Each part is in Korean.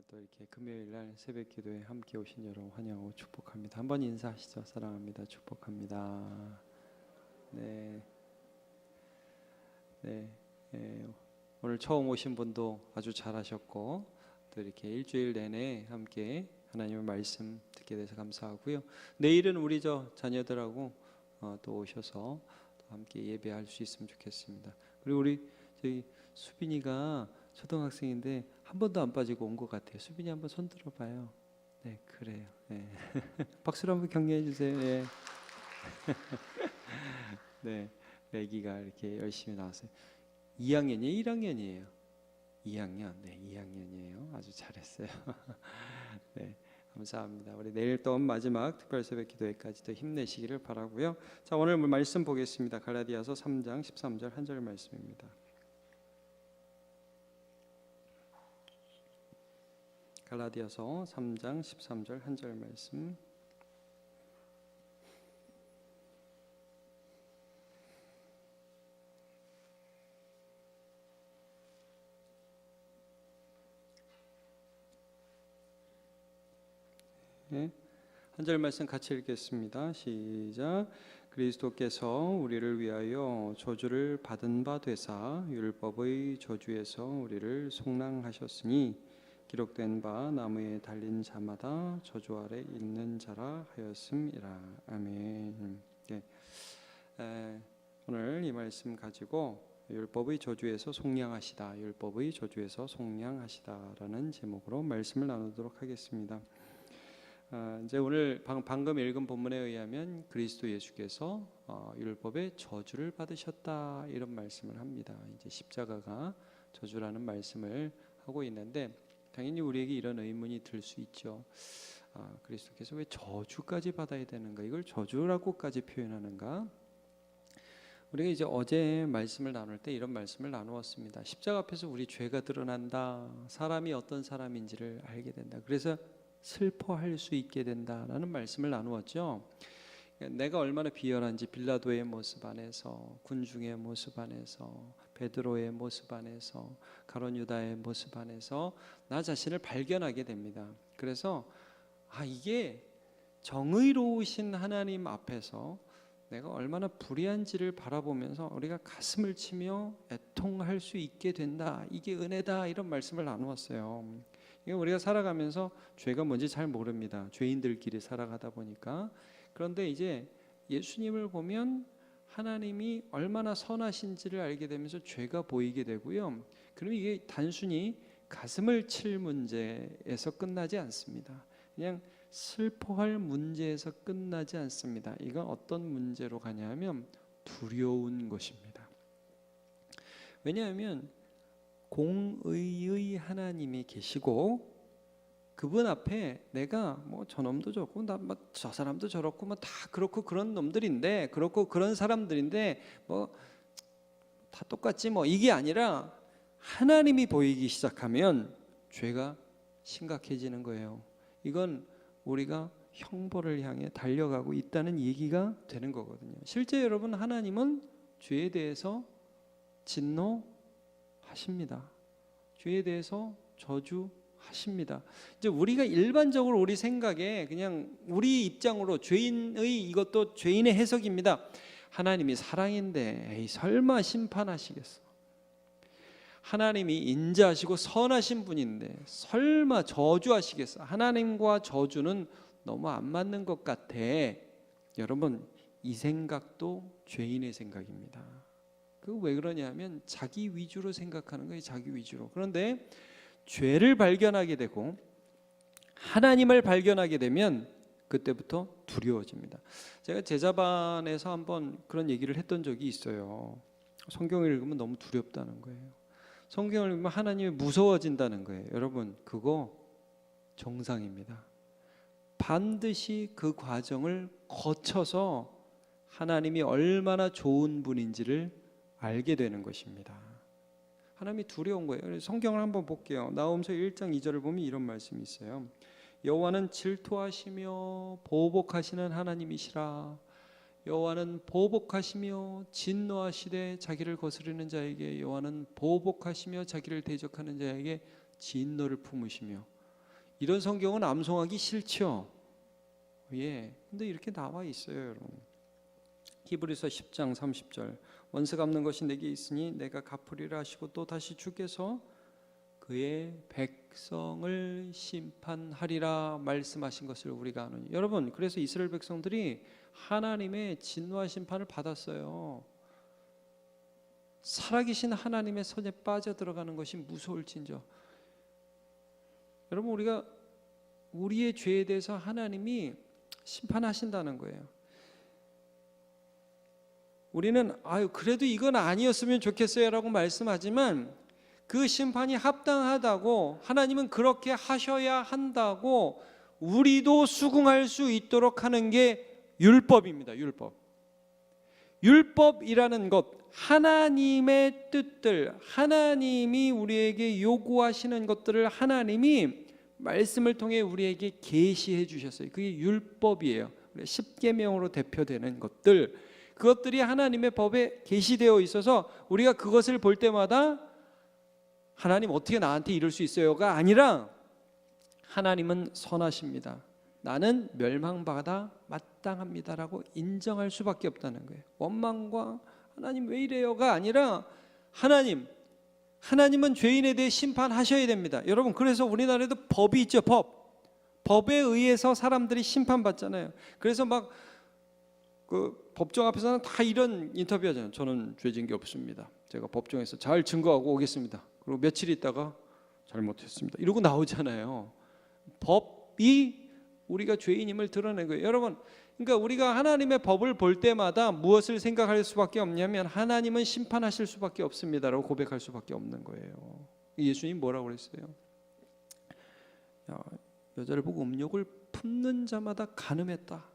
또 이렇게 금요일 날 새벽 기도에 함께 오신 여러분 환영하고 축복합니다. 한번 인사하시죠. 사랑합니다. 축복합니다. 네, 네, 오늘 처음 오신 분도 아주 잘하셨고 또 이렇게 일주일 내내 함께 하나님의 말씀 듣게 돼서 감사하고요. 내일은 우리 자녀들하고 또 오셔서 또 함께 예배할 수 있으면 좋겠습니다. 그리고 우리 저희 수빈이가 초등학생인데 한 번도 안 빠지고 온 것 같아요. 수빈이 한번 손 들어봐요. 네, 그래요. 네. 박수로 한번 격려해 주세요. 네. 네, 애기가 이렇게 열심히 나왔어요. 2학년이에요? 1학년이에요? 2학년. 네, 2학년이에요. 아주 잘했어요. 네, 감사합니다. 우리 내일 또 마지막 특별 새벽 기도회까지 더 힘내시기를 바라고요. 자, 오늘 말씀 보겠습니다. 갈라디아서 3장 13절 한 절 말씀입니다. 갈라디아서 3장 13절 한 절 말씀. 네, 한 절 말씀 같이 읽겠습니다. 시작. 그리스도께서 우리를 위하여 저주를 받은 바 되사 율법의 저주에서 우리를 속량하셨으니 기록된 바 나무에 달린 자마다 저주 아래 있는 자라 하였음이라. 아멘. 네. 오늘 이 말씀 가지고 율법의 저주에서 속량하시다, 율법의 저주에서 속량하시다라는 제목으로 말씀을 나누도록 하겠습니다. 이제 오늘 방금 읽은 본문에 의하면 그리스도 예수께서 율법의 저주를 받으셨다 이런 말씀을 합니다. 이제 십자가가 저주라는 말씀을 하고 있는데 당연히 우리에게 이런 의문이 들 수 있죠. 그리스도께서 왜 저주까지 받아야 되는가? 이걸 저주라고까지 표현하는가? 우리가 이제 어제 말씀을 나눌 때 이런 말씀을 나누었습니다. 십자가 앞에서 우리 죄가 드러난다. 사람이 어떤 사람인지를 알게 된다. 그래서 슬퍼할 수 있게 된다라는 말씀을 나누었죠. 내가 얼마나 비열한지 빌라도의 모습 안에서, 군중의 모습 안에서, 베드로의 모습 안에서, 가룟 유다의 모습 안에서 나 자신을 발견하게 됩니다. 그래서 이게 정의로우신 하나님 앞에서 내가 얼마나 불의한지를 바라보면서 우리가 가슴을 치며 애통할 수 있게 된다. 이게 은혜다. 이런 말씀을 나누었어요. 우리가 살아가면서 죄가 뭔지 잘 모릅니다. 죄인들끼리 살아가다 보니까. 그런데 이제 예수님을 보면 하나님이 얼마나 선하신지를 알게 되면서 죄가 보이게 되고요. 그럼 이게 단순히 가슴을 칠 문제에서 끝나지 않습니다. 그냥 슬퍼할 문제에서 끝나지 않습니다. 이건 어떤 문제로 가냐면 두려운 것입니다. 왜냐하면 공의의 하나님이 계시고 그분 앞에 내가 저놈도 저렇고 저 사람도 저렇고 다 그렇고 그런 놈들인데 그렇고 그런 사람들인데 다 똑같지 이게 아니라 하나님이 보이기 시작하면 죄가 심각해지는 거예요. 이건 우리가 형벌을 향해 달려가고 있다는 얘기가 되는 거거든요. 실제 여러분 하나님은 죄에 대해서 진노하십니다. 죄에 대해서 저주하십니다. 이제 우리가 일반적으로 우리 생각에 그냥 우리 입장으로 죄인의 이것도 죄인의 해석입니다. 하나님이 사랑인데 에이 설마 심판하시겠어? 하나님이 인자하시고 선하신 분인데 설마 저주하시겠어? 하나님과 저주는 너무 안 맞는 것 같아. 여러분 이 생각도 죄인의 생각입니다. 그 왜 그러냐면 자기 위주로 생각하는 거예요. 자기 위주로. 그런데 죄를 발견하게 되고 하나님을 발견하게 되면 그때부터 두려워집니다. 제가 제자반에서 한번 그런 얘기를 했던 적이 있어요. 성경을 읽으면 너무 두렵다는 거예요. 성경을 읽으면 하나님이 무서워진다는 거예요. 여러분 그거 정상입니다. 반드시 그 과정을 거쳐서 하나님이 얼마나 좋은 분인지를 알게 되는 것입니다. 하나님이 두려운 거예요. 성경을 한번 볼게요. 나홈서 1장 2절을 보면 이런 말씀이 있어요. 여호와는 질투하시며 보복하시는 하나님이시라. 여호와는 보복하시며 진노하시되 자기를 거스르는 자에게 여호와는 보복하시며 자기를 대적하는 자에게 진노를 품으시며 이런 성경은 암송하기 싫죠. 예. 근데 이렇게 나와 있어요, 여러분. 히브리서 10장 30절. 원수 갚는 것이 내게 있으니 내가 갚으리라 하시고 또 다시 주께서 그의 백성을 심판하리라 말씀하신 것을 우리가 아노니. 여러분, 그래서 이스라엘 백성들이 하나님의 진노와 심판을 받았어요. 살아계신 하나님의 손에 빠져들어가는 것이 무서울진저. 여러분, 우리가 우리의 죄에 대해서 하나님이 심판하신다는 거예요. 우리는 그래도 이건 아니었으면 좋겠어요 라고 말씀하지만 그 심판이 합당하다고, 하나님은 그렇게 하셔야 한다고 우리도 수긍할 수 있도록 하는 게 율법입니다. 율법이라는 것, 하나님의 뜻들, 하나님이 우리에게 요구하시는 것들을 하나님이 말씀을 통해 우리에게 계시해 주셨어요. 그게 율법이에요. 십계명으로 대표되는 것들, 그것들이 하나님의 법에 계시되어 있어서 우리가 그것을 볼 때마다 하나님 어떻게 나한테 이럴 수 있어요가 아니라 하나님은 선하십니다. 나는 멸망받아 마땅합니다라고 인정할 수밖에 없다는 거예요. 원망과 하나님 왜 이래요가 아니라 하나님은 죄인에 대해 심판하셔야 됩니다. 여러분, 그래서 우리나라에도 법이 있죠. 법에 의해서 사람들이 심판받잖아요. 그래서 막 그 법정 앞에서는 다 이런 인터뷰 하잖아요. 저는 죄진 게 없습니다. 제가 법정에서 잘 증거하고 오겠습니다. 그리고 며칠 있다가 잘못했습니다. 이러고 나오잖아요. 법이 우리가 죄인임을 드러낸 거예요. 여러분, 그러니까 우리가 하나님의 법을 볼 때마다 무엇을 생각할 수밖에 없냐면 하나님은 심판하실 수밖에 없습니다라고 고백할 수밖에 없는 거예요. 예수님 뭐라고 그랬어요? 여자를 보고 음욕을 품는 자마다 간음했다.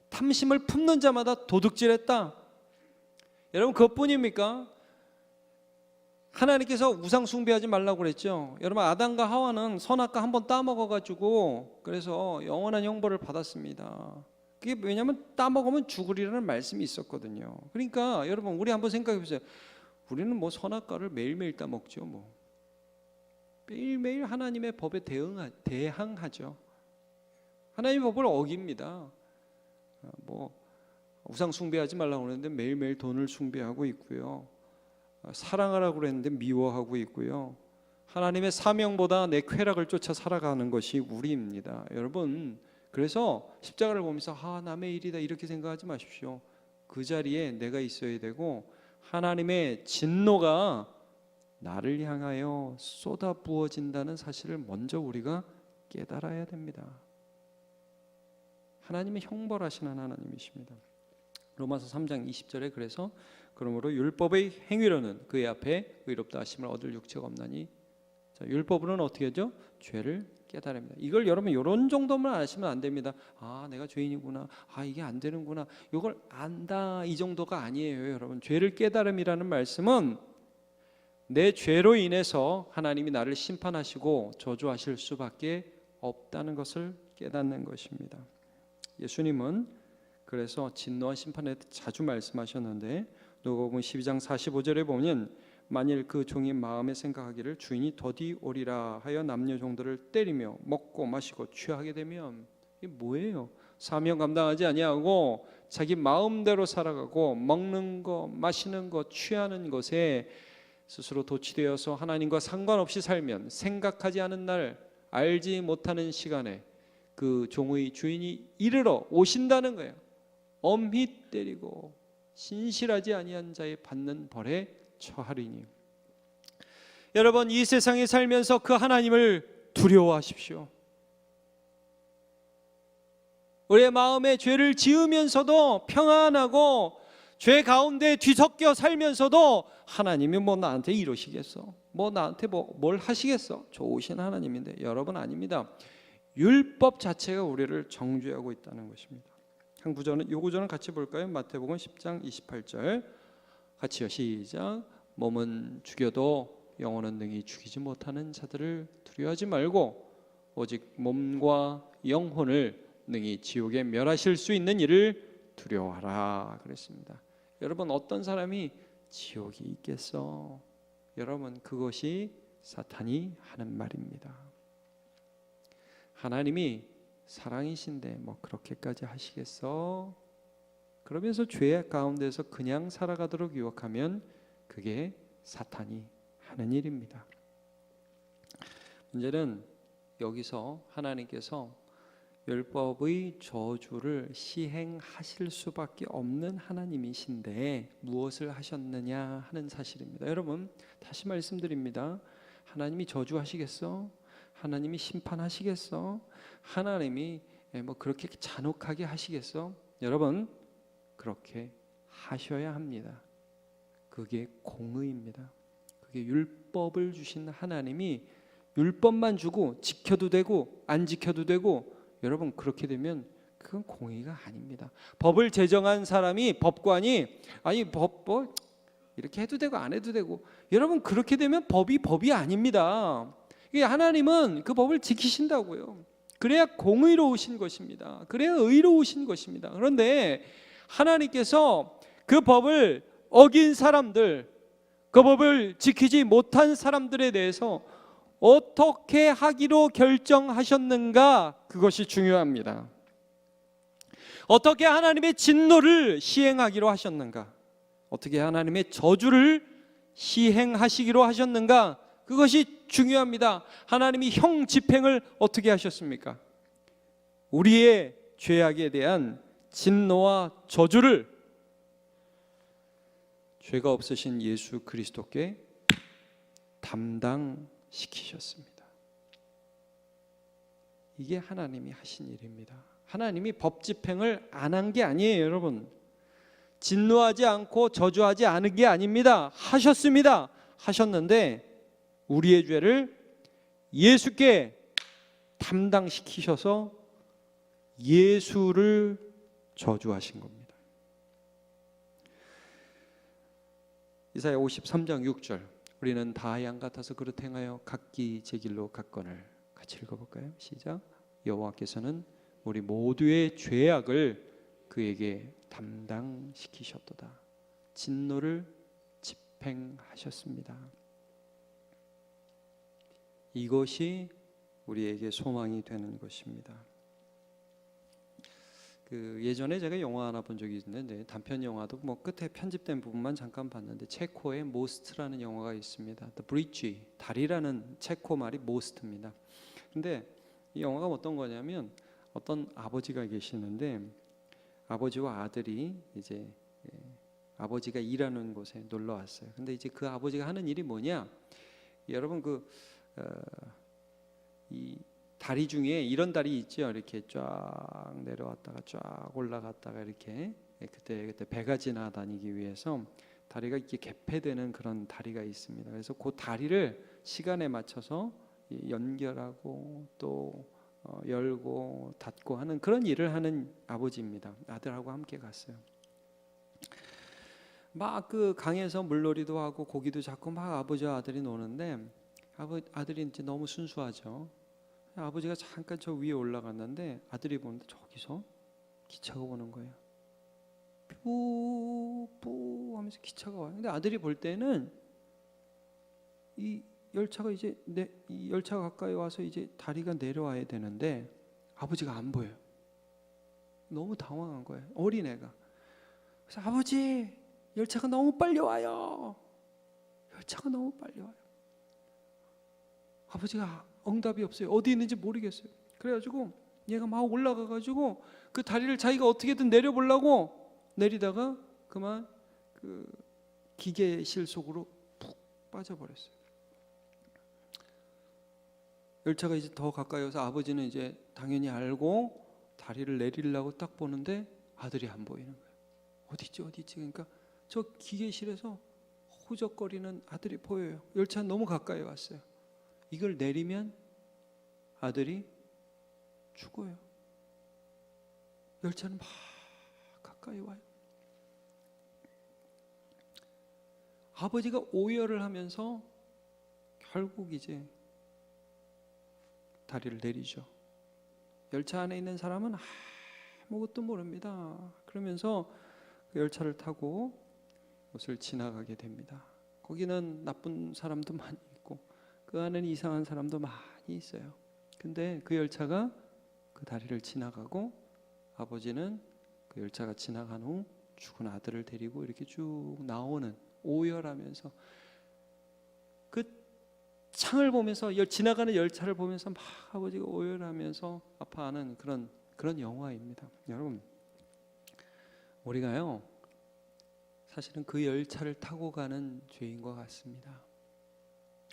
탐심을 품는 자마다 도둑질했다. 여러분, 그것뿐입니까? 하나님께서 우상 숭배하지 말라고 그랬죠. 여러분, 아담과 하와는 선악과 한번 따먹어가지고 그래서 영원한 형벌을 받았습니다. 그게 왜냐하면 따먹으면 죽으리라는 말씀이 있었거든요. 그러니까 여러분, 우리 한번 생각해 보세요. 우리는 뭐 선악과를 매일매일 따먹죠. 뭐 매일매일 하나님의 법에 대항하죠. 하나님의 법을 어깁니다. 뭐 우상 숭배하지 말라고 그랬는데 매일매일 돈을 숭배하고 있고요. 사랑하라고 그랬는데 미워하고 있고요. 하나님의 사명보다 내 쾌락을 쫓아 살아가는 것이 우리입니다. 여러분, 그래서 십자가를 보면서 남의 일이다 이렇게 생각하지 마십시오. 그 자리에 내가 있어야 되고 하나님의 진노가 나를 향하여 쏟아 부어진다는 사실을 먼저 우리가 깨달아야 됩니다. 하나님은 형벌하시는 하나님이십니다. 로마서 3장 20절에 그래서 그러므로 율법의 행위로는 그의 앞에 의롭다 하심을 얻을 육체가 없나니. 자, 율법으로는 어떻게 하죠? 죄를 깨달습니다. 이걸 여러분 이런 정도만 아시면 안 됩니다. 내가 죄인이구나. 이게 안 되는구나. 이걸 안다 이 정도가 아니에요. 여러분, 죄를 깨달음이라는 말씀은 내 죄로 인해서 하나님이 나를 심판하시고 저주하실 수밖에 없다는 것을 깨닫는 것입니다. 예수님은 그래서 진노와 심판에 자주 말씀하셨는데 누가복음 12장 45절에 보면 만일 그 종이 마음에 생각하기를 주인이 더디 오리라 하여 남녀 종들을 때리며 먹고 마시고 취하게 되면 이게 뭐예요? 사명 감당하지 아니하고 자기 마음대로 살아가고 먹는 거 마시는 거 취하는 것에 스스로 도취되어서 하나님과 상관없이 살면 생각하지 않은 날 알지 못하는 시간에 그 종의 주인이 이르러 오신다는 거예요. 엄히 때리고 신실하지 아니한 자의 받는 벌에 처하리니. 여러분, 이 세상에 살면서 그 하나님을 두려워하십시오. 우리의 마음에 죄를 지으면서도 평안하고 죄 가운데 뒤섞여 살면서도 하나님이 뭐 나한테 이러시겠어? 뭐 나한테 뭘 하시겠어? 좋으신 하나님인데 여러분 아닙니다. 율법 자체가 우리를 정죄하고 있다는 것입니다. 한 구절은, 이 구절은 같이 볼까요? 마태복음 10장 28절 같이요. 시작. 몸은 죽여도 영혼은 능히 죽이지 못하는 자들을 두려워하지 말고 오직 몸과 영혼을 능히 지옥에 멸하실 수 있는 이를 두려워하라 그랬습니다. 여러분, 어떤 사람이 지옥이 있겠어? 여러분, 그것이 사탄이 하는 말입니다. 하나님이 사랑이신데 뭐 그렇게까지 하시겠어? 그러면서 죄 가운데서 그냥 살아가도록 유혹하면 그게 사탄이 하는 일입니다. 문제는 여기서 하나님께서 율법의 저주를 시행하실 수밖에 없는 하나님이신데 무엇을 하셨느냐 하는 사실입니다. 여러분, 다시 말씀드립니다. 하나님이 저주하시겠어? 하나님이 심판하시겠어? 하나님이 뭐 그렇게 잔혹하게 하시겠어? 여러분, 그렇게 하셔야 합니다. 그게 공의입니다. 그게 율법을 주신 하나님이 율법만 주고 지켜도 되고 안 지켜도 되고, 여러분 그렇게 되면 그건 공의가 아닙니다. 법을 제정한 사람이, 법관이 아니 법 뭐 이렇게 해도 되고 안 해도 되고, 여러분 그렇게 되면 법이 아닙니다. 하나님은 그 법을 지키신다고요. 그래야 공의로우신 것입니다. 그래야 의로우신 것입니다. 그런데 하나님께서 그 법을 어긴 사람들, 그 법을 지키지 못한 사람들에 대해서 어떻게 하기로 결정하셨는가, 그것이 중요합니다. 어떻게 하나님의 진노를 시행하기로 하셨는가, 어떻게 하나님의 저주를 시행하시기로 하셨는가, 그것이 중요합니다. 하나님이 형 집행을 어떻게 하셨습니까? 우리의 죄악에 대한 진노와 저주를 죄가 없으신 예수 그리스도께 담당시키셨습니다. 이게 하나님이 하신 일입니다. 하나님이 법 집행을 안 한 게 아니에요, 여러분. 진노하지 않고 저주하지 않은 게 아닙니다. 하셨습니다. 하셨는데 우리의 죄를 예수께 담당시키셔서 예수를 저주하신 겁니다. 이사야 53장 6절, 우리는 다 양 같아서 그릇 행하여 각기 제 길로 갔거늘. 같이 읽어볼까요? 시작. 여호와께서는 우리 모두의 죄악을 그에게 담당시키셨도다. 진노를 집행하셨습니다. 이것이 우리에게 소망이 되는 것입니다. 예전에 제가 영화 하나 본 적이 있는데, 단편 영화도 뭐 끝에 편집된 부분만 잠깐 봤는데, 체코의 모스트라는 영화가 있습니다. The Bridge, 다리라는 체코 말이 모스트입니다. 근데 이 영화가 어떤 거냐면, 어떤 아버지가 계시는데 아버지와 아들이 이제 아버지가 일하는 곳에 놀러 왔어요. 근데 이제 그 아버지가 하는 일이 뭐냐? 여러분 이 다리 중에 이런 다리 있죠. 이렇게 쫙 내려왔다가 쫙 올라갔다가 이렇게 그때 배가 지나다니기 위해서 다리가 이렇게 개폐되는 그런 다리가 있습니다. 그래서 그 다리를 시간에 맞춰서 연결하고 또 열고 닫고 하는 그런 일을 하는 아버지입니다. 아들하고 함께 갔어요. 막 그 강에서 물놀이도 하고 고기도 잡고 막 아버지와 아들이 노는데, 아들이 이제 너무 순수하죠. 아버지가 잠깐 저 위에 올라갔는데 아들이 보는데 저기서 기차가 오는 거예요. 뿌뿌 하면서 기차가 와요. 근데 아들이 볼 때는 이 열차가 이제 이 열차가 가까이 와서 이제 다리가 내려와야 되는데 아버지가 안 보여요. 너무 당황한 거예요, 어린애가. 그래서 아버지, 열차가 너무 빨리 와요. 열차가 너무 빨리 와요. 아버지가 응답이 없어요. 어디 있는지 모르겠어요. 그래가지고 얘가 막 올라가가지고 그 다리를 자기가 어떻게든 내려보려고 내리다가 그만 그 기계실 속으로 푹 빠져버렸어요. 열차가 이제 더 가까이 와서 아버지는 이제 당연히 알고 다리를 내리려고 딱 보는데 아들이 안 보이는 거예요. 어디 있지? 그러니까 저 기계실에서 후적거리는 아들이 보여요. 열차는 너무 가까이 왔어요. 이걸 내리면 아들이 죽어요. 열차는 막 가까이 와요. 아버지가 오열을 하면서 결국 이제 다리를 내리죠. 열차 안에 있는 사람은 아무것도 모릅니다. 그러면서 그 열차를 타고 곳을 지나가게 됩니다. 거기는 나쁜 사람도 많이 있고 그 안에는 이상한 사람도 많이 있어요. 근데 그 열차가 그 다리를 지나가고 아버지는 그 열차가 지나간 후 죽은 아들을 데리고 이렇게 쭉 나오는, 오열하면서 그 창을 보면서 지나가는 열차를 보면서 막 아버지가 오열하면서 아파하는 그런 영화입니다. 여러분, 우리가요 사실은 그 열차를 타고 가는 죄인과 같습니다.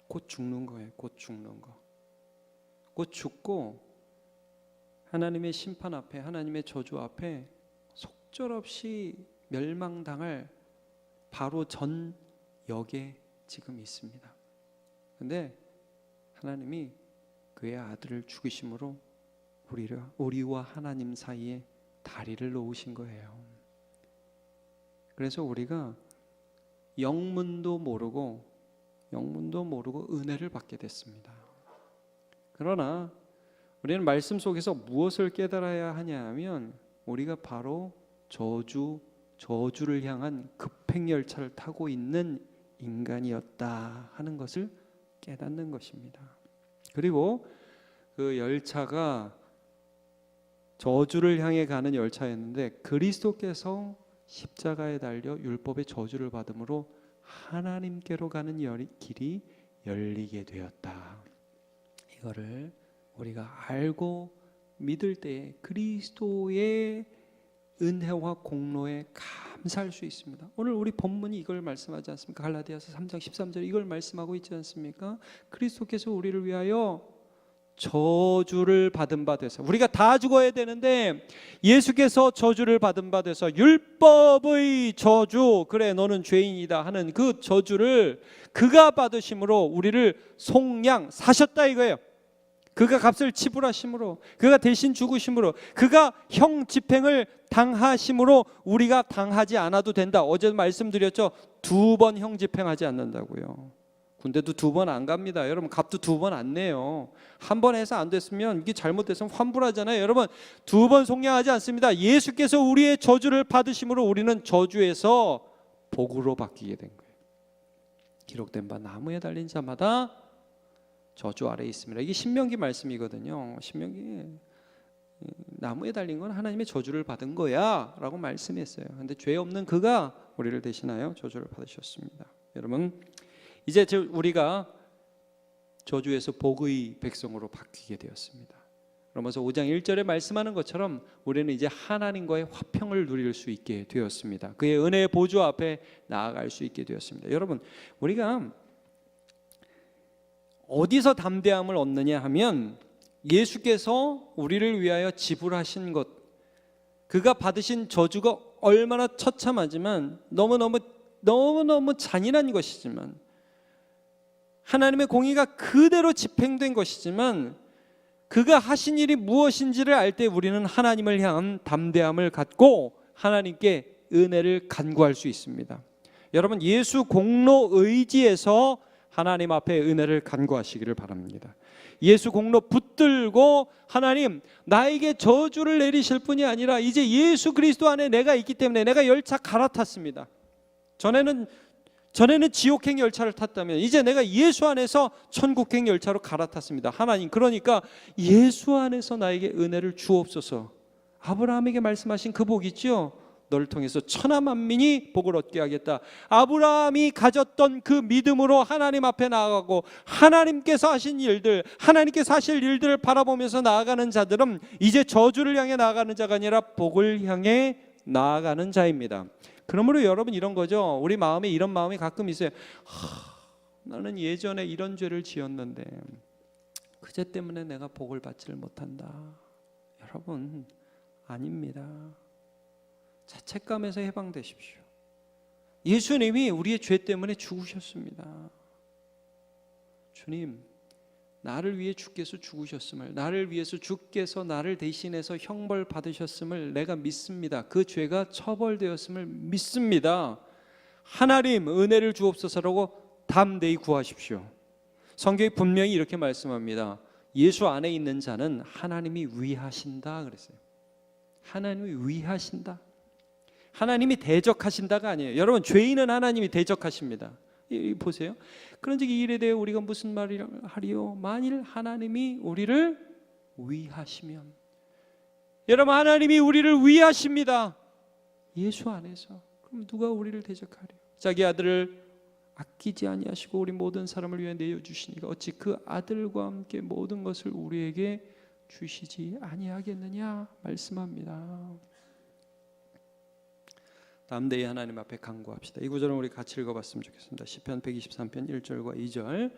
곧 죽는 거예요. 곧 죽는 거. 곧 죽고 하나님의 심판 앞에, 하나님의 저주 앞에 속절없이 멸망당할 바로 전 역에 지금 있습니다. 그런데 하나님이 그의 아들을 죽이심으로 우리와 하나님 사이에 다리를 놓으신 거예요. 그래서 우리가 영문도 모르고 은혜를 받게 됐습니다. 그러나 우리는 말씀 속에서 무엇을 깨달아야 하냐 하면, 우리가 바로 저주를 향한 급행열차를 타고 있는 인간이었다 하는 것을 깨닫는 것입니다. 그리고 그 열차가 저주를 향해 가는 열차였는데, 그리스도께서 십자가에 달려 율법의 저주를 받음으로 하나님께로 가는 길이 열리게 되었다. 이거를 우리가 알고 믿을 때에 그리스도의 은혜와 공로에 감사할 수 있습니다. 오늘 우리 본문이 이걸 말씀하지 않습니까? 갈라디아서 3장 13절 이걸 말씀하고 있지 않습니까? 그리스도께서 우리를 위하여 저주를 받은 바 되서, 우리가 다 죽어야 되는데 예수께서 저주를 받은 바 되서 율법의 저주, 그래 너는 죄인이다 하는 그 저주를 그가 받으심으로 우리를 속량 사셨다 이거예요. 그가 값을 지불하심으로, 그가 대신 죽으심으로, 그가 형 집행을 당하심으로 우리가 당하지 않아도 된다. 어제도 말씀드렸죠. 2번 형 집행하지 않는다고요. 군대도 2번 안 갑니다. 여러분, 값도 2번 안 내요. 한 번 해서 안 됐으면, 이게 잘못됐으면 환불하잖아요. 여러분, 2번 속량하지 않습니다. 예수께서 우리의 저주를 받으심으로 우리는 저주에서 복으로 바뀌게 된 거예요. 기록된 바 나무에 달린 자마다 저주 아래에 있습니다. 이게 신명기 말씀이거든요. 신명기 나무에 달린 건 하나님의 저주를 받은 거야 라고 말씀했어요. 그런데 죄 없는 그가 우리를 대신하여 저주를 받으셨습니다. 여러분, 이제 우리가 저주에서 복의 백성으로 바뀌게 되었습니다. 로마서 5장 1절에 말씀하는 것처럼 우리는 이제 하나님과의 화평을 누릴 수 있게 되었습니다. 그의 은혜의 보좌 앞에 나아갈 수 있게 되었습니다. 여러분, 우리가 어디서 담대함을 얻느냐 하면, 예수께서 우리를 위하여 지불하신 것, 그가 받으신 저주가 얼마나 처참하지만 너무너무 잔인한 것이지만, 하나님의 공의가 그대로 집행된 것이지만, 그가 하신 일이 무엇인지를 알 때 우리는 하나님을 향한 담대함을 갖고 하나님께 은혜를 간구할 수 있습니다. 여러분, 예수 공로 의지에서 하나님 앞에 은혜를 간구하시기를 바랍니다. 예수 공로 붙들고, 하나님 나에게 저주를 내리실 뿐이 아니라 이제 예수 그리스도 안에 내가 있기 때문에 내가 열차 갈아탔습니다. 전에는 지옥행 열차를 탔다면 이제 내가 예수 안에서 천국행 열차로 갈아탔습니다. 하나님, 그러니까 예수 안에서 나에게 은혜를 주옵소서. 아브라함에게 말씀하신 그 복 있죠? 너를 통해서 천하 만민이 복을 얻게 하겠다. 아브라함이 가졌던 그 믿음으로 하나님 앞에 나아가고, 하나님께서 하신 일들, 하나님께서 하실 일들을 바라보면서 나아가는 자들은 이제 저주를 향해 나아가는 자가 아니라 복을 향해 나아가는 자입니다. 그러므로 여러분, 이런 거죠. 우리 마음에 이런 마음이 가끔 있어요. 나는 예전에 이런 죄를 지었는데 그 죄 때문에 내가 복을 받지를 못한다. 여러분, 아닙니다. 자책감에서 해방되십시오. 예수님이 우리의 죄 때문에 죽으셨습니다. 주님, 나를 위해 주께서 죽으셨음을, 나를 위해서 주께서 나를 대신해서 형벌 받으셨음을 내가 믿습니다. 그 죄가 처벌되었음을 믿습니다. 하나님, 은혜를 주옵소서라고 담대히 구하십시오. 성경이 분명히 이렇게 말씀합니다. 예수 안에 있는 자는 하나님이 위하신다 그랬어요. 하나님이 위하신다. 하나님이 대적하신다가 아니에요. 여러분, 죄인은 하나님이 대적하십니다. 보세요. 그런즉 이 일에 대해 우리가 무슨 말을 하리요? 만일 하나님이 우리를 위하시면, 여러분 하나님이 우리를 위하십니다. 예수 안에서. 그럼 누가 우리를 대적하리요? 자기 아들을 아끼지 아니하시고 우리 모든 사람을 위해 내어주시니까 어찌 그 아들과 함께 모든 것을 우리에게 주시지 아니하겠느냐 말씀합니다. 담대히 하나님 앞에 간구합시다. 이 구절은 우리 같이 읽어봤으면 좋겠습니다. 시편 123편 1절과 2절.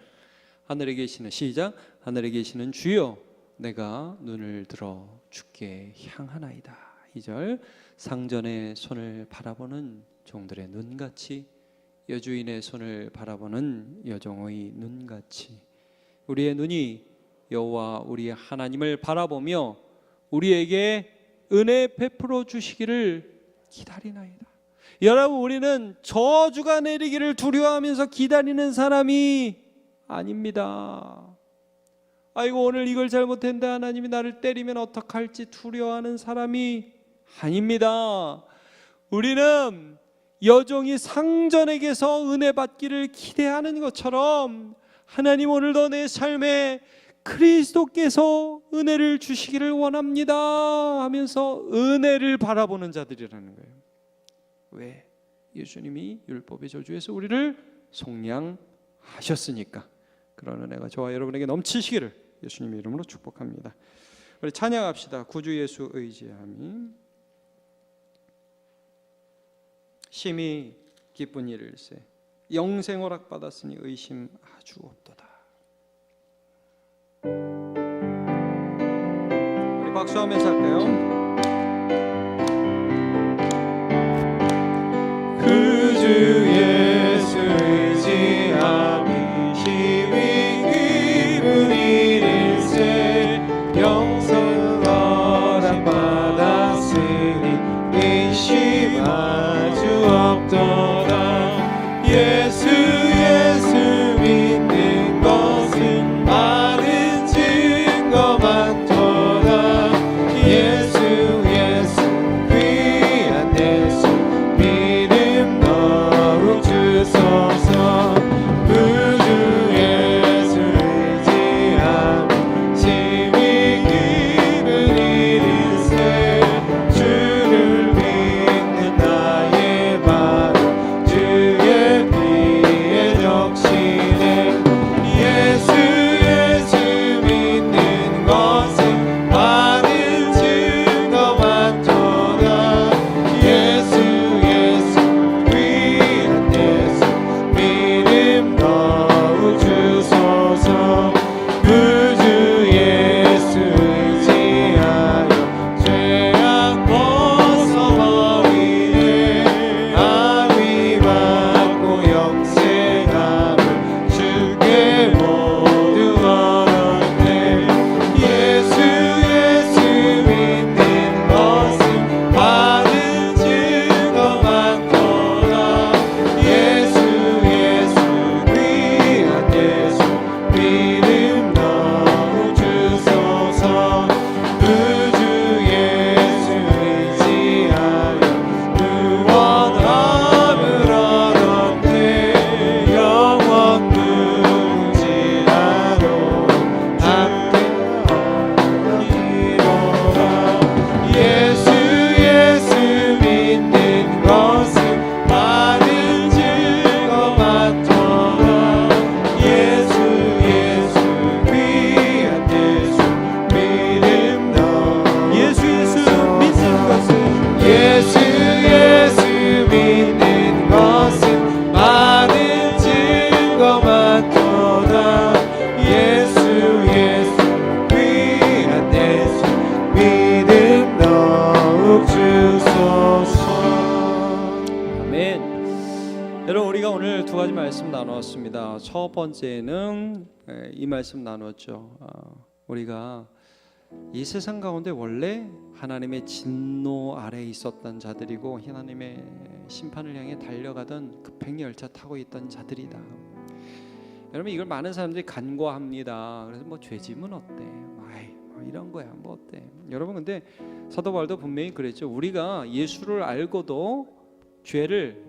하늘에 계시는, 시작. 하늘에 계시는 주여, 내가 눈을 들어 주께 향하나이다. 2절. 상전의 손을 바라보는 종들의 눈같이, 여주인의 손을 바라보는 여종의 눈같이 우리의 눈이 여호와 우리 하나님을 바라보며 우리에게 은혜 베풀어 주시기를 기다리나이다. 여러분, 우리는 저주가 내리기를 두려워하면서 기다리는 사람이 아닙니다. 아이고, 오늘 이걸 잘못했는데 하나님이 나를 때리면 어떡할지 두려워하는 사람이 아닙니다. 우리는 여종이 상전에게서 은혜 받기를 기대하는 것처럼 하나님, 오늘도 내 삶에 그리스도께서 은혜를 주시기를 원합니다 하면서 은혜를 바라보는 자들이라는 거예요. 왜? 예수님이 율법의 저주에서 우리를 속량하셨으니까. 그런 은혜가 저와 여러분에게 넘치시기를 예수님의 이름으로 축복합니다. 우리 찬양합시다. 구주 예수 의지함이. 심히 기쁜 일일세 영생 허락받았으니 의심 아주 없도다. 우리 박수하면서 할까요? 구주 예수 의지함이 심히 기쁜 일일세 영생 허락받았으니 의심 아주 없도다. 예수 믿는 것은 많은 증거 많도다. 예수 귀한 예수 믿음 더욱 주소서. 구주 예수 의지함이 심히 기쁜 일일세 주를 믿는 나의 마음 주의 피에 적시네. 예수 믿는 것은 많은 증거 많도다. 예수 귀한 예수 믿음 더욱 주소서. 구주 예수 의지하여 죄악 벗어버리네. 아위 받고 영생함을 주께 모두 얻었네. 예수 믿는 것은 많은 증거 많도다. 예수 귀한 예수 믿음 더욱 주소서. 구주 예수 의지하여 구원함을 얻었네. 영원 누르지 않고 함께 얻으리로다. 예수 믿는 것은 많은 증거 많도다. 예수 귀한 예수 믿음 더욱 예수 믿는 것은 예수 믿는 것은 많은 증거 많도다. 예수 귀한 예수 믿음 더욱 주소서. 아멘. 여러분, 우리가 오늘 두 가지 말씀 나누었습니다. 첫 번째는 이 말씀 나누었죠. 우리가 이 세상 가운데 원래 하나님의 진노 아래에 있었던 자들이고 하나님의 심판을 향해 달려가던 급행열차 타고 있던 자들이다. 여러분, 이걸 많은 사람들이 간과합니다. 그래서 뭐 죄짐은 어때? 뭐 이런 거야, 뭐 어때? 여러분, 근데 사도 바울도 분명히 그랬죠. 우리가 예수를 알고도 죄를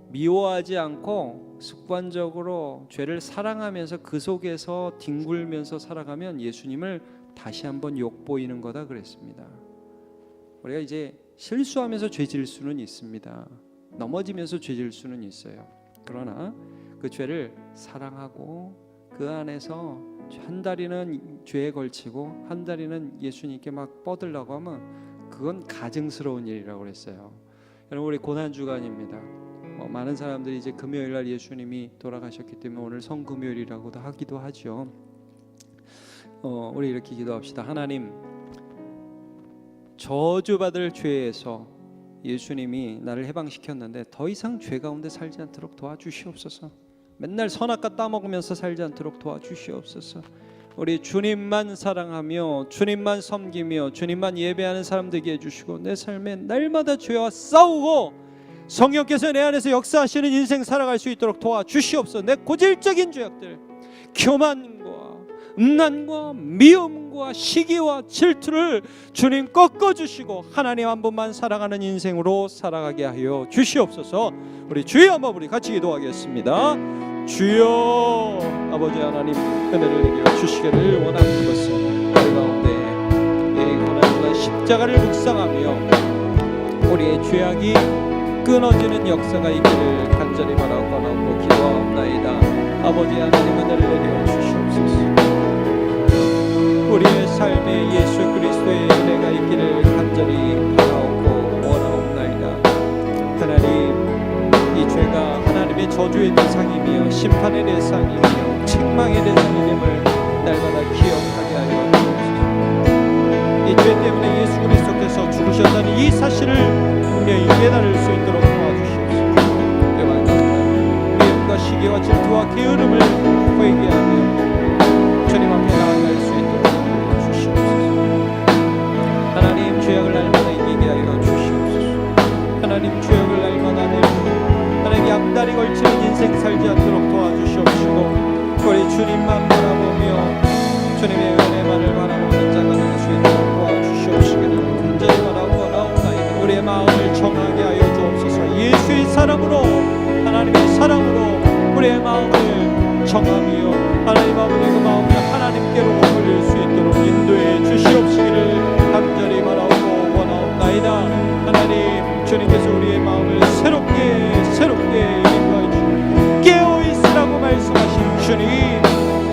미워하지 않고 습관적으로 죄를 사랑하면서 그 속에서 뒹굴면서 살아가면 예수님을 다시 한번 욕보이는 거다 그랬습니다. 우리가 이제 실수하면서 죄질 수는 있습니다. 넘어지면서 죄질 수는 있어요. 그러나 그 죄를 사랑하고 그 안에서 한 다리는 죄에 걸치고 한 다리는 예수님께 막 뻗으려고 하면 그건 가증스러운 일이라고 그랬어요. 여러분, 우리 고난주간입니다. 많은 사람들이 이제 금요일날 예수님이 돌아가셨기 때문에 오늘 성금요일이라고도 하기도 하죠. 우리 이렇게 기도합시다. 하나님, 저주받을 죄에서 예수님이 나를 해방시켰는데 더 이상 죄 가운데 살지 않도록 도와주시옵소서. 맨날 선악과 따먹으면서 살지 않도록 도와주시옵소서. 우리 주님만 사랑하며 주님만 섬기며 주님만 예배하는 사람 되게 해주시고 내 삶에 날마다 죄와 싸우고 성령께서 내 안에서 역사하시는 인생 살아갈 수 있도록 도와주시옵소서. 내 고질적인 죄악들, 교만과 음란과 미움과 시기와 질투를 주님 꺾어주시고 하나님 한 분만 사랑하는 인생으로 살아가게 하여 주시옵소서. 우리 주여 한번 우리 같이 기도하겠습니다. 주여, 아버지 하나님, 은혜를 내려 주시기를 원하는 것입니다. 우리 가운데 이 고난과 십자가를 묵상하며 우리의 죄악이 끊어지는 역사가 있기를 간절히 바라고 권하고 기도하옵나이다. 아버지 하나님, 은혜를 내려 주시옵소서. 우리의 삶에 예수 그리스도의 은혜가 있기를 간절히 바라옵고 원하옵나이다. 하나님, 이 죄가 하나님의 저주의 대상이며 심판의 대상이며 책망의 대상임을 날마다 기억하게 하여 주옵소서. 이 죄 때문에 예수 그리스도께서 죽으셨다는 이 사실을 분명히 깨달을 수 있도록 도와주시옵소서. 그만 미움과 시기와 질투와 게으름을 회개하며 주님 앞에 나아갈 수 있도록 도와주시옵소서. 하나님, 죄악을 날마다 이기게 하여 주시옵소서. 하나님, 죄악을 날마다 하나님 양다리 걸치는 인생 살지 않도록 도와주시옵시고 우리 주님만 바라보며 주님의 은혜만을 바라보는 자가 될 수 있도록 도와주시옵시기를 간절히 바라고 나옵나이다. 우리의 마음을 정하게 하여 주옵소서. 예수의 사랑으로, 하나님의 사랑으로 우리의 마음을 정하며 하나님 아버지 그 마음을 하나님께로 올릴 수 있도록 인도해 주시옵시기를 간절히 바라고 원하옵나이다. 하나님, 주님께서 우리의 마음을 새롭게 인도해 주시고 깨어있으라고 말씀하신 주님,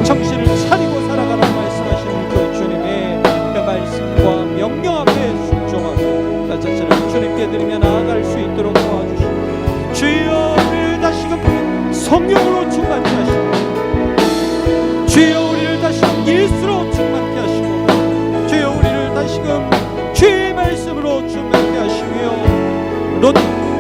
정신을 차리고 살아가라고 말씀하신 그 주님의 그 말씀과 명령 앞에 순종하고 나 자신을 주님께 드리며 나아갈 수 있도록 도와주시고 주여, 우리를 다시금 성령으로 충만케 하시고 주여, 우리를 다시금 일수로 충만케 하시고 주여, 우리를 다시금 주의 말씀으로 충만케 하시며 롯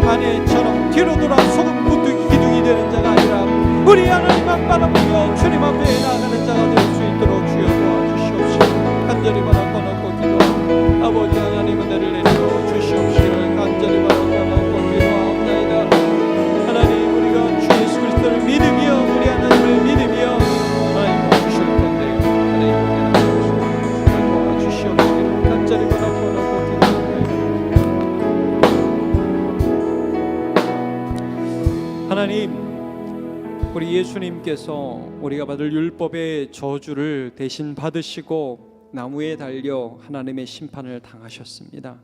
아내처럼 뒤로 돌아 소금 부뚜기 기둥이 되는 자가 아니라 우리 하나님만 바라보며 주님 앞에 나아가는 자가 될 수 있도록 주여 도와주시옵시고 간절히 바라고 넣고 기도하고 아버지 하나님 은혜를 내려 주시옵시기를 간절히 바라고 넣고 기도하옵나이다. 하나님, 우리가 주 예수 그리스도를 믿으며 우리 하나님을 믿으며 하나님 도와주실 건데 하나님 도와주시옵시기를 간절히 바라고 넣고 기도하옵나이다. 하나님, 우리 예수님께서 우리가 받을 율법의 저주를 대신 받으시고 나무에 달려 하나님의 심판을 당하셨습니다.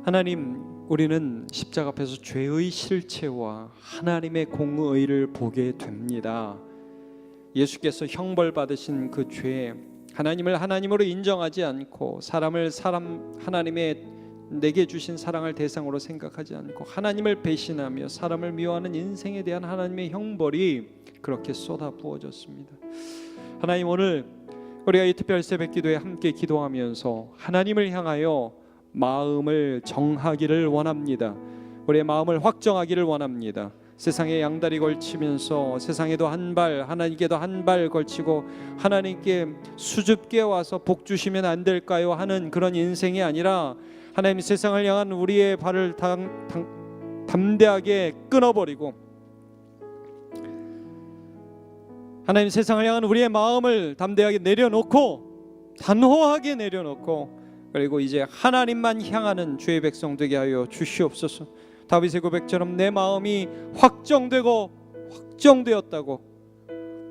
하나님, 우리는 십자가 앞에서 죄의 실체와 하나님의 공의를 보게 됩니다. 예수께서 형벌 받으신 그 죄, 하나님을 하나님으로 인정하지 않고 사람을 하나님의 내게 주신 사랑을 대상으로 생각하지 않고 하나님을 배신하며 사람을 미워하는 인생에 대한 하나님의 형벌이 그렇게 쏟아 부어졌습니다. 하나님, 오늘 우리가 이 특별 새벽 기도에 함께 기도하면서 하나님을 향하여 마음을 정하기를 원합니다. 우리의 마음을 확정하기를 원합니다. 세상에 양다리 걸치면서 세상에도 한 발, 하나님께도 한 발 걸치고 하나님께 수줍게 와서 복 주시면 안 될까요 하는 그런 인생이 아니라 하나님, 세상을 향한 우리의 발을 담대하게 끊어버리고 하나님, 세상을 향한 우리의 마음을 담대하게 내려놓고 단호하게 내려놓고 그리고 이제 하나님만 향하는 주의 백성 되게 하여 주시옵소서. 다윗의 고백처럼 내 마음이 확정되고 확정되었다고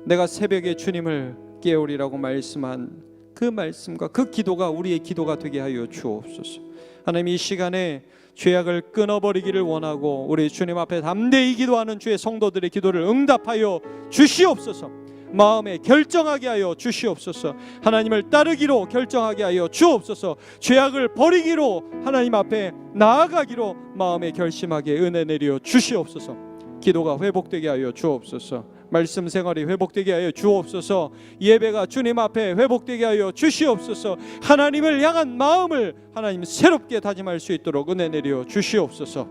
내가 새벽에 주님을 깨우리라고 말씀한 그 말씀과 그 기도가 우리의 기도가 되게 하여 주옵소서. 하나님, 이 시간에 죄악을 끊어버리기를 원하고 우리 주님 앞에 담대히 기도하는 주의 성도들의 기도를 응답하여 주시옵소서. 마음에 결정하게 하여 주시옵소서. 하나님을 따르기로 결정하게 하여 주옵소서. 죄악을 버리기로 하나님 앞에 나아가기로 마음에 결심하게 은혜 내려 주시옵소서. 기도가 회복되게 하여 주옵소서. 말씀 생활이 회복되게 하여 주옵소서. 예배가 주님 앞에 회복되게 하여 주시옵소서. 하나님을 향한 마음을 하나님 새롭게 다짐할 수 있도록 은혜 내려 주시옵소서.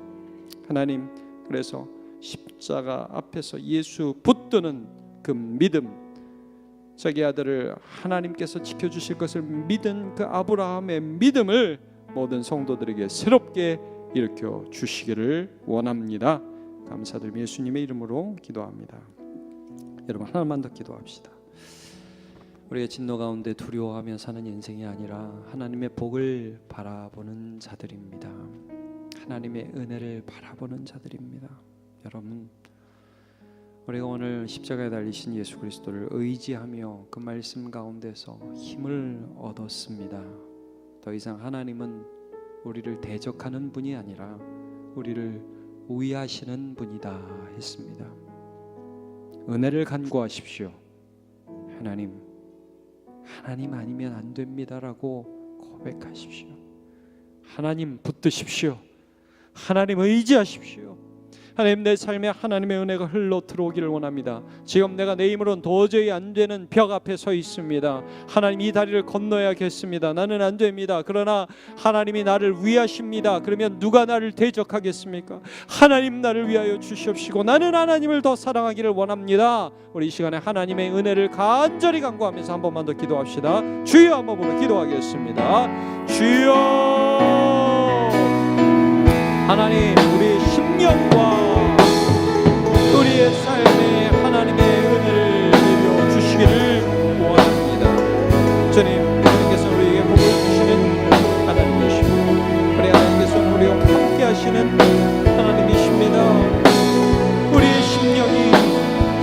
하나님, 그래서 십자가 앞에서 예수 붙드는 그 믿음, 자기 아들을 하나님께서 지켜주실 것을 믿은 그 아브라함의 믿음을 모든 성도들에게 새롭게 일으켜 주시기를 원합니다. 감사드리며 예수님의 이름으로 기도합니다. 여러분, 하나만 더 기도합시다. 우리의 진노 가운데 두려워하며 사는 인생이 아니라 하나님의 복을 바라보는 자들입니다. 하나님의 은혜를 바라보는 자들입니다. 여러분, 우리가 오늘 십자가에 달리신 예수 그리스도를 의지하며 그 말씀 가운데서 힘을 얻었습니다. 더 이상 하나님은 우리를 대적하는 분이 아니라 우리를 우위하시는 분이다 했습니다. 은혜를 간구하십시오. 하나님 아니면 안 됩니다라고 고백하십시오. 하나님 붙드십시오. 하나님 의지하십시오. 하나님, 내 삶에 하나님의 은혜가 흘러 들어오기를 원합니다. 지금 내가 내 힘으로는 도저히 안 되는 벽 앞에 서 있습니다. 하나님, 이 다리를 건너야겠습니다. 나는 안 됩니다. 그러나 하나님이 나를 위하십니다. 그러면 누가 나를 대적하겠습니까? 하나님, 나를 위하여 주시옵시고 나는 하나님을 더 사랑하기를 원합니다. 우리 이 시간에 하나님의 은혜를 간절히 간구하면서 한 번만 더 기도합시다. 주여 한번 부르 기도하겠습니다. 주여, 하나님, 우리 심령과 우리의 삶에 하나님의 은혜를 내려 주시기를 원합니다. 주님, 하나님께서 우리에게 복을 주시는 하나님이십니다. 우리 하나님께서 우리와 함께 하시는 하나님이십니다. 우리의 심령이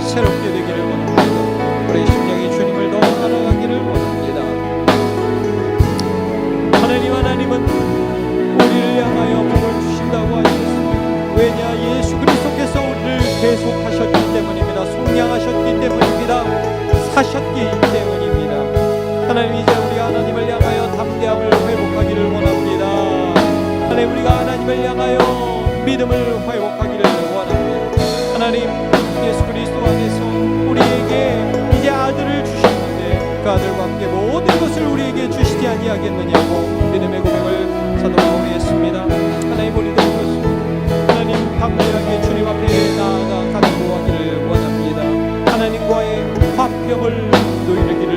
새롭게 되기를 원합니다. 우리의 심령이 주님을 더 알아가기를 원합니다. 하나님은 우리를 향하여 복을 주신다고 하셨습니다. 왜냐? 예수 그리스도께서 우리를 계속하셨기 때문입니다. 속량하셨기 때문입니다. 사셨기 때문입니다. 하나님, 이제 우리가 하나님을 향하여 담대함을 회복하기를 원합니다. 하나님, 우리가 하나님을 향하여 믿음을 회복하기를 원합니다. 하나님, 예수 그리스도 안에서 우리에게 이제 아들을 주셨는데 그 아들과 함께 모든 것을 우리에게 주시지 아니하겠느냐고 믿음의 고백을 사도하고 있습니다. 하나님, 우리들 하나님 담대하게 주님 앞에 나아가 간구하기를 원합니다. 하나님과의 화평을 누리기를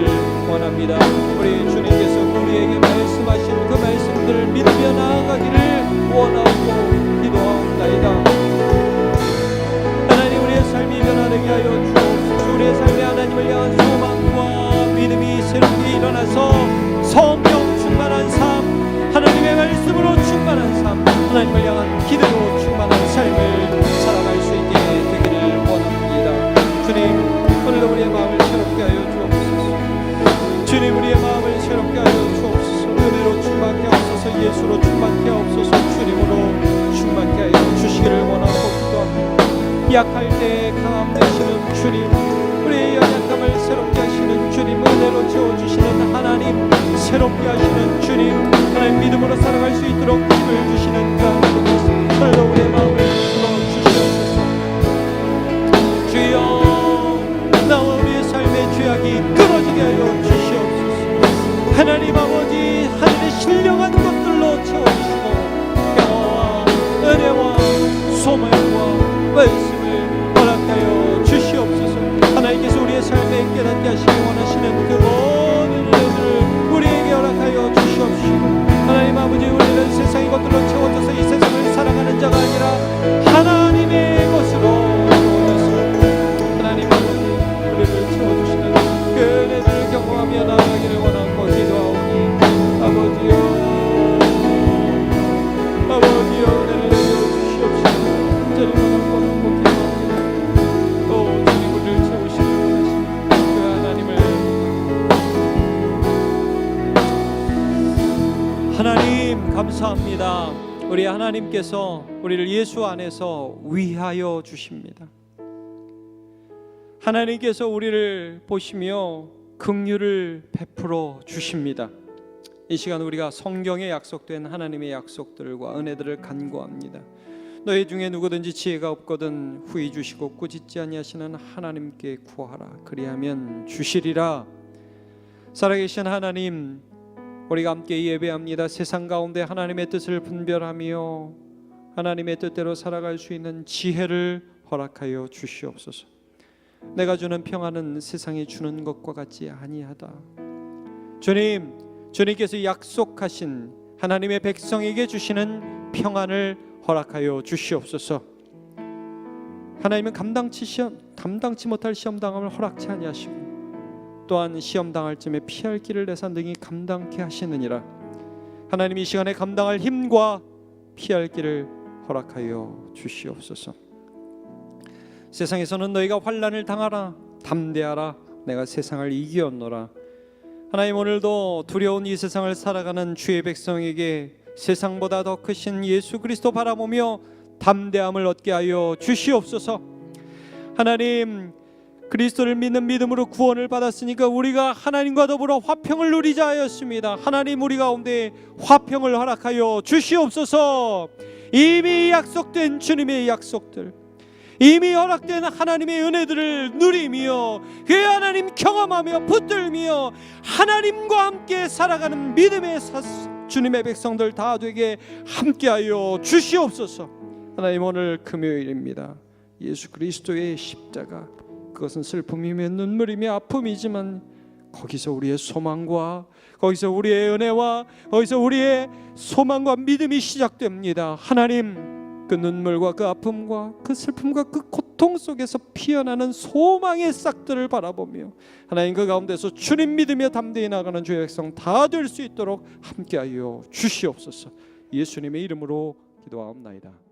원합니다. 우리 주님께서 우리에게 말씀하신 그 말씀들을 믿으며 나아가기를 원하고 기도하옵나이다. 하나님, 우리의 삶이 변화되게 하여 주옵소서. 우리의 삶에 하나님을 향한 소망과 믿음이 새롭게 일어나서 성령 충만한 삶, 하나님의 말씀으로 충만한 삶, 하나님을 향한 기도로 충만한 삶을 살아갈 수 있게 되기를 원합니다. 주님, 오늘도 우리의 마음을 새롭게 하여 주옵소서. 주님, 우리의 마음을 새롭게 하여 주옵소서. 은혜로 충만케 하옵소서. 예수로 충만케 하옵소서. 주님으로 충만케 하여 주시기를 원하고 기도합니다. 약할 때 강함 되시는 주님, 우리의 연약함을 새롭게 하시는 주님, 은혜로 채워주시는 하나님, 새롭게 하시는 주님, 하나님, 믿음으로 살아갈 수 있도록 힘을 주시는 그 하나님, 오늘도 우리의 마음을 불어주시옵소서. 주여, 나와 우리의 삶의 죄악이 끊어지게 하여 주시옵소서. 하나님 아버지, 하늘의 신령한 것들로 채워주시고 평화와 은혜와 소망과 말씀을 허락하여 주시옵소서. 하나님께서 우리의 삶에 깨닫게 하시기 원하시는 그 모든 은혜들을 우리에게 허락하여 주시옵시고, 하나님 아버지, 우리는 세상의 것들로 채워져서 이 세상을 살아가는 자가 아니라 하나님의 것으로 채워져서 하나님 아버지, 우리를 채워주시는 그 은혜를 경험하며 하나님 감사합니다. 우리 하나님께서 우리를 예수 안에서 위하여 주십니다. 하나님께서 우리를 보시며 긍휼을 베풀어 주십니다. 이 시간 우리가 성경에 약속된 하나님의 약속들과 은혜들을 간구합니다. 너희 중에 누구든지 지혜가 없거든 후히 주시고 꾸짖지 아니하시는 하나님께 구하라. 그리하면 주시리라. 살아계신 하나님, 우리가 함께 예배합니다. 세상 가운데 하나님의 뜻을 분별하며 하나님의 뜻대로 살아갈 수 있는 지혜를 허락하여 주시옵소서. 내가 주는 평안은 세상이 주는 것과 같지 아니하다. 주님, 주님께서 약속하신 하나님의 백성에게 주시는 평안을 허락하여 주시옵소서. 하나님은 감당치 못할 시험당함을 허락치 아니하시고 또한 시험당할 쯤에 피할 길을 내사 능히 감당케 하시느니라. 하나님, 이 시간에 감당할 힘과 피할 길을 허락하여 주시옵소서. 세상에서는 너희가 환난을 당하라, 담대하라, 내가 세상을 이기었노라. 하나님, 오늘도 두려운 이 세상을 살아가는 주의 백성에게 세상보다 더 크신 예수 그리스도 바라보며 담대함을 얻게 하여 주시옵소서. 하나님, 그리스도를 믿는 믿음으로 구원을 받았으니까 우리가 하나님과 더불어 화평을 누리자 하였습니다. 하나님, 우리 가운데 화평을 허락하여 주시옵소서. 이미 약속된 주님의 약속들, 이미 허락된 하나님의 은혜들을 누리며 그 하나님 경험하며 붙들며 하나님과 함께 살아가는 믿음의 주님의 백성들 다 되게 함께하여 주시옵소서. 하나님, 오늘 금요일입니다. 예수 그리스도의 십자가, 그것은 슬픔이며 눈물이며 아픔이지만 거기서 우리의 소망과 거기서 우리의 은혜와 거기서 우리의 소망과 믿음이 시작됩니다. 하나님, 그 눈물과 그 아픔과 그 슬픔과 그 고통 속에서 피어나는 소망의 싹들을 바라보며 하나님, 그 가운데서 주님 믿으며 담대히 나가는 주의 백성 다 될 수 있도록 함께하여 주시옵소서. 예수님의 이름으로 기도하옵나이다.